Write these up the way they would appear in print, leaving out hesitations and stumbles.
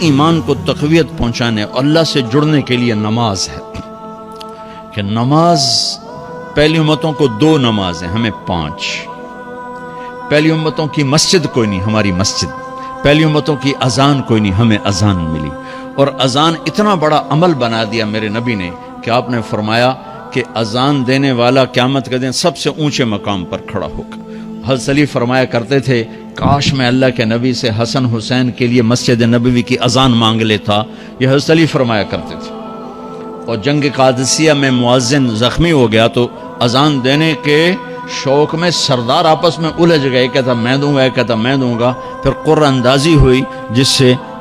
ایمان کو تقویت پہنچانے اور اللہ سے جڑنے کے لیے نماز ہے کہ نماز پہلی امتوں کو 2 نمازیں، ہمیں 5۔ پہلی امتوں کی مسجد کوئی نہیں، ہماری مسجد۔ پہلی امتوں کی اذان کوئی نہیں، ہمیں اذان ملی۔ اور اذان اتنا بڑا عمل بنا دیا میرے نبی نے کہ آپ نے فرمایا کہ اذان دینے والا قیامت کے دن سب سے اونچے مقام پر کھڑا ہوگا۔ حضرت علی فرمایا کرتے تھے کاش میں اللہ کے نبی سے حسن حسین کے لیے مسجد نبوی کی اذان مانگ لیتا، یہ حضرت علی فرمایا کرتے تھے۔ اور جنگ قادسیہ میں مؤذن زخمی ہو گیا تو اذان دینے کے شوق میں سردار آپس میں الجھ گئے، کہتا میں دوں گا، کہتا میں دوں گا۔ پھر قرہ اندازی ہوئی،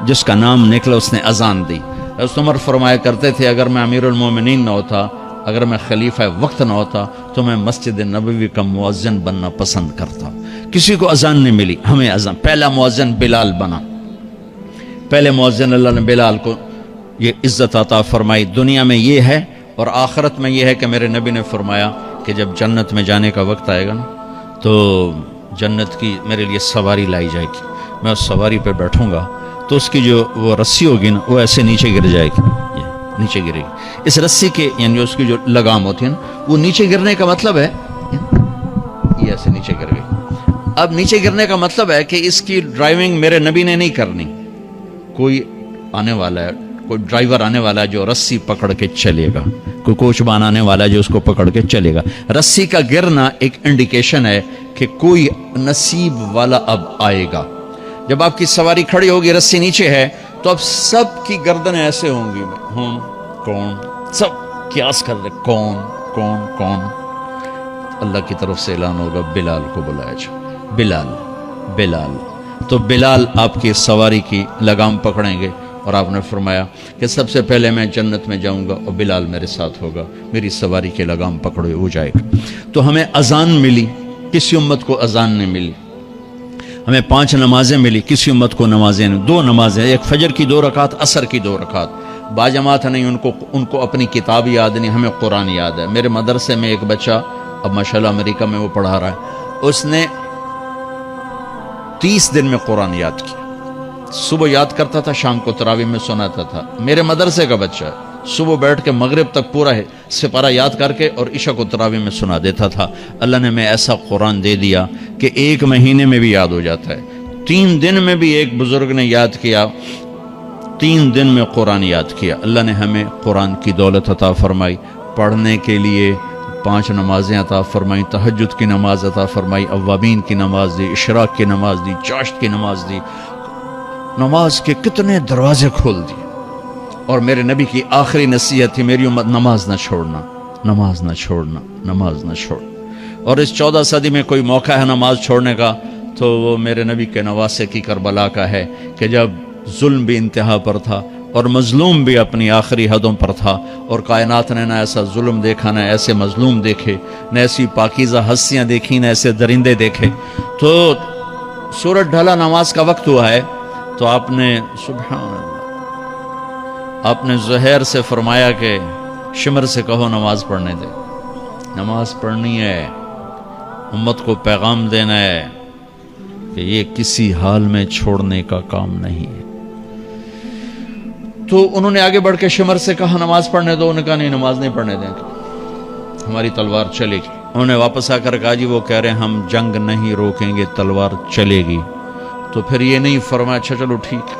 جس کا نام نکلا اس نے اذان دی۔ حضرت عمر فرمایا کرتے تھے اگر میں امیر المومنین نہ ہوتا، اگر میں خلیفہ وقت نہ ہوتا تو میں مسجد نبوی کا مؤذن بننا پسند کرتا۔ کسی کو اذان نہیں ملی، ہمیں اذان۔ پہلا مؤذن بلال بنا، پہلے مؤذن اللہ نے بلال کو یہ عزت عطا فرمائی۔ دنیا میں یہ ہے اور آخرت میں یہ ہے کہ میرے نبی نے فرمایا کہ جب جنت میں جانے کا وقت آئے گا نا تو جنت کی میرے لیے سواری لائی جائے گی، میں اس سواری پہ بیٹھوں گا تو اس کی جو وہ رسی ہوگی نا وہ ایسے نیچے گر جائے گی، نیچے گرے گی۔ اس رسی کے یعنی اس کی جو لگام ہوتی ہے نا وہ نیچے گرنے کا مطلب ہے یہ ایسے نیچے گر گئی۔ اب نیچے گرنے کا مطلب ہے کہ اس کی ڈرائیونگ میرے نبی نے نہیں کرنی، کوئی آنے والا ہے، کوئی ڈرائیور آنے والا ہے جو رسی پکڑ کے چلے گا، کوئی کوچبان آنے والا ہے جو اس کو پکڑ کے چلے گا۔ رسی کا گرنا ایک انڈیکیشن ہے کہ کوئی نصیب والا اب آئے گا۔ جب آپ کی سواری کھڑی ہوگی، رسی نیچے ہے تو اب سب کی گردنیں ایسے ہوں گی، کون، سب قیاس کر رہے کون کون کون۔ اللہ کی طرف سے اعلان ہوگا بلال کو بلایا جائے، بلال بلال۔ تو بلال آپ کی سواری کی لگام پکڑیں گے اور آپ نے فرمایا کہ سب سے پہلے میں جنت میں جاؤں گا اور بلال میرے ساتھ ہوگا، میری سواری کی لگام پکڑے ہو جائے گا۔ تو ہمیں اذان ملی، کسی امت کو اذان نہیں ملی۔ ہمیں 5 نمازیں ملی، کسی امت کو نمازیں نہیں۔ 2 نمازیں، ایک فجر کی 2 رکعت، عصر کی 2 رکعت۔ باجماعت نہیں، ان کو اپنی کتاب یاد نہیں، ہمیں قرآن یاد ہے۔ میرے مدرسے میں ایک بچہ اب ماشاءاللہ امریکہ میں وہ پڑھا رہا ہے، اس نے 30 دن میں قرآن یاد کیا۔ صبح یاد کرتا تھا، شام کو تراویح میں سناتا تھا۔ میرے مدرسے کا بچہ ہے، صبح بیٹھ کے مغرب تک پورا ہے سپارہ یاد کر کے اور عشاء کو تراویح میں سنا دیتا تھا۔ اللہ نے میں ایسا قرآن دے دیا کہ 1 مہینے میں بھی یاد ہو جاتا ہے۔ 3 دن میں بھی ایک بزرگ نے یاد کیا، 3 دن میں قرآن یاد کیا۔ اللہ نے ہمیں قرآن کی دولت عطا فرمائی، پڑھنے کے لیے 5 نمازیں عطا فرمائی، تہجد کی نماز عطا فرمائی، اوابین کی نماز دی، اشراق کی نماز دی، چاشت کی نماز دی۔ نماز کے کتنے دروازے کھول دیے۔ اور میرے نبی کی آخری نصیحت تھی میری امت نماز نہ چھوڑنا، نماز نہ چھوڑنا، نماز نہ چھوڑ۔ اور اس 14 صدی میں کوئی موقع ہے نماز چھوڑنے کا تو وہ میرے نبی کے نواسے کی کربلا کا ہے کہ جب ظلم بھی انتہا پر تھا اور مظلوم بھی اپنی آخری حدوں پر تھا، اور کائنات نے نہ ایسا ظلم دیکھا، نہ ایسے مظلوم دیکھے، نہ ایسی پاکیزہ ہستیاں دیکھی، نہ ایسے درندے دیکھے۔ تو سورج ڈھلا، نماز کا وقت ہوا ہے، تو آپ نے سبحان اللہ، آپ نے زہیر سے فرمایا کہ شمر سے کہو نماز پڑھنے دے، نماز پڑھنی ہے، امت کو پیغام دینا ہے کہ یہ کسی حال میں چھوڑنے کا کام نہیں ہے۔ تو انہوں نے آگے بڑھ کے شمر سے کہا نماز پڑھنے دو، انہوں نے کہا نہیں نماز نہیں پڑھنے دیں گے، ہماری تلوار چلے گی۔ انہوں نے واپس آ کر کہا جی وہ کہہ رہے ہیں ہم جنگ نہیں روکیں گے، تلوار چلے گی۔ تو پھر یہ نہیں فرمایا اچھا چلو ٹھیک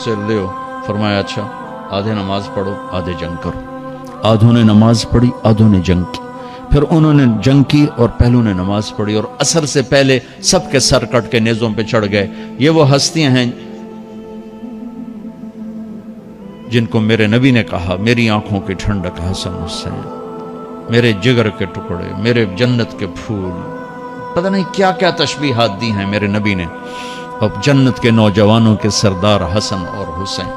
سر دیو، فرمایا اچھا آدھے نماز پڑھو آدھے جنگ کرو۔ آدھوں نے نماز پڑھی، آدھوں نے جنگ کی۔ پھر انہوں نے جنگ کی اور پہلوں نے نماز پڑھی، اور عصر سے پہلے سب کے سر کٹ کے نیزوں پہ چڑھ گئے۔ یہ وہ ہستیاں ہیں جن کو میرے نبی نے کہا میری آنکھوں کی ٹھنڈک حسن حسین، میرے جگر کے ٹکڑے، میرے جنت کے پھول، پتہ نہیں کیا کیا تشبیہات دی ہیں میرے نبی نے۔ اب جنت کے نوجوانوں کے سردار حسن اور حسین،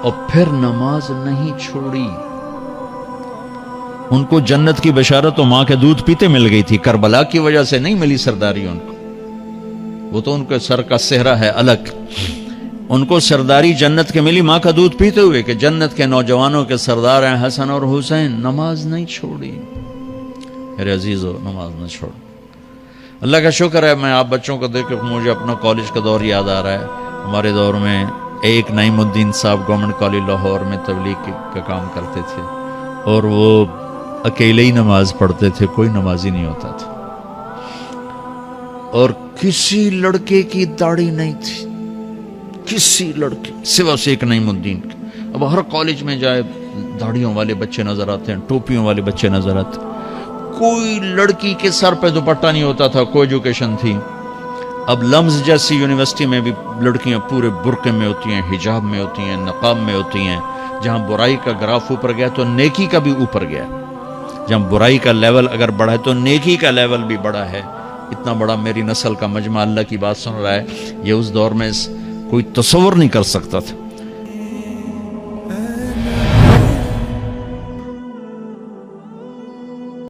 اور پھر نماز نہیں چھوڑی۔ ان کو جنت کی بشارت تو ماں کے دودھ پیتے مل گئی تھی، کربلا کی وجہ سے نہیں ملی سرداری ان کو، وہ تو ان کے سر کا صحرا ہے الگ۔ ان کو سرداری جنت کے ملی ماں کا دودھ پیتے ہوئے کہ جنت کے نوجوانوں کے سردار ہیں حسن اور حسین۔ نماز نہیں چھوڑی میرے عزیزو، نماز نہ چھوڑ۔ اللہ کا شکر ہے، میں آپ بچوں کو دیکھ کے مجھے اپنا کالج کا دور یاد آ رہا ہے۔ ہمارے دور میں ایک نعیم الدین صاحب گورنمنٹ کالج لاہور میں تبلیغ کا کام کرتے تھے، اور وہ اکیلے ہی نماز پڑھتے تھے، کوئی نمازی نہیں ہوتا تھا، اور کسی لڑکے کی داڑھی نہیں تھی، کسی لڑکے سوا سے ایک نعیم الدین کے۔ اب ہر کالج میں جائے داڑھیوں والے بچے نظر آتے ہیں، ٹوپیوں والے بچے نظر آتے ہیں، کوئی لڑکی کے سر پہ دوپٹہ نہیں ہوتا تھا، کوئی ایجوکیشن تھی۔ اب لمز جیسی یونیورسٹی میں بھی لڑکیاں پورے برقعے میں ہوتی ہیں، حجاب میں ہوتی ہیں، نقاب میں ہوتی ہیں۔ جہاں برائی کا گراف اوپر گیا تو نیکی کا بھی اوپر گیا، جہاں برائی کا لیول اگر بڑھا ہے تو نیکی کا لیول بھی بڑا ہے۔ اتنا بڑا میری نسل کا مجمع اللہ کی بات سن رہا ہے، یہ اس دور میں کوئی تصور نہیں کر سکتا تھا۔